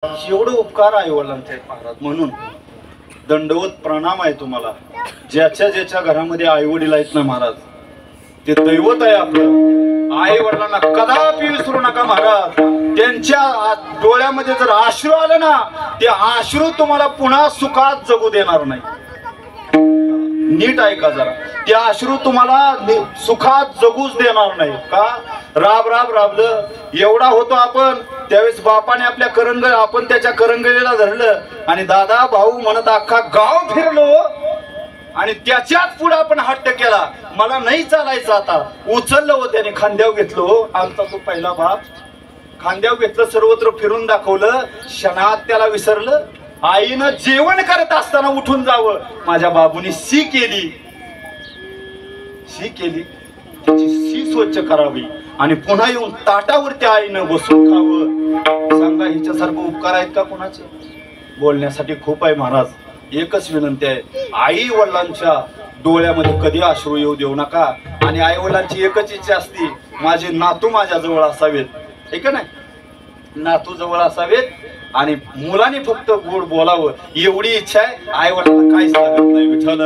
एवढं उपकार आई वडिलांचे आहेत महाराज, म्हणून दंडवत प्रणाम आहे तुम्हाला. ज्याच्या ज्याच्या घरामध्ये आई वडील आहेत ना महाराज, ते दैवत आहे आपलं. आई वडिलांना कदापि विसरू नका महाराज. त्यांच्या डोळ्यामध्ये जर अश्रू आलं ना, ते अश्रू तुम्हाला पुन्हा सुखात जगू देणार नाही. नीट ऐका जरा, ते अश्रू तुम्हाला सुखात जगूच देणार नाही. का? राब राब राबलं एवढा होतो आपण. त्यावेळेस बापाने आपल्या करंगळ, आपण त्याच्या करंगळीला धरलं आणि दादा भाऊ म्हणत अख्खा गाव फिरलो आणि त्याच्याच पुढे आपण हट्ट केला. मला नाही चालायचं आता. उचललं हो त्याने, खांद्यावर घेतलं हो. आमचा तो पहिला बाप खांद्यावर घेतलं, सर्वत्र फिरून दाखवलं. क्षणात त्याला विसरलं. आईनं जेवण करत असताना उठून जावं. माझ्या बाबूनी शी केली, शी केली, त्याची शी स्वच्छ करावी आणि पुन्हा येऊन ताटावरती आईनं बसून खावं. सांगा, हिच्यासारखं उपकार आहेत का कोणाचे? बोलण्यासाठी खूप आहे महाराज. एकच विनंती आहे, आई वडिलांच्या डोळ्यामध्ये कधी अश्रू येऊ देऊ नका. आणि आई वडिलांची एकच इच्छा असते, माझे नातू माझ्या जवळ असावेत. ठीक आहे ना? नातू जवळ असावेत आणि मुलांनी फक्त गोड बोलावं, एवढी इच्छा आहे. आई वडिलांना काहीच लागत नाही. विठ्ठल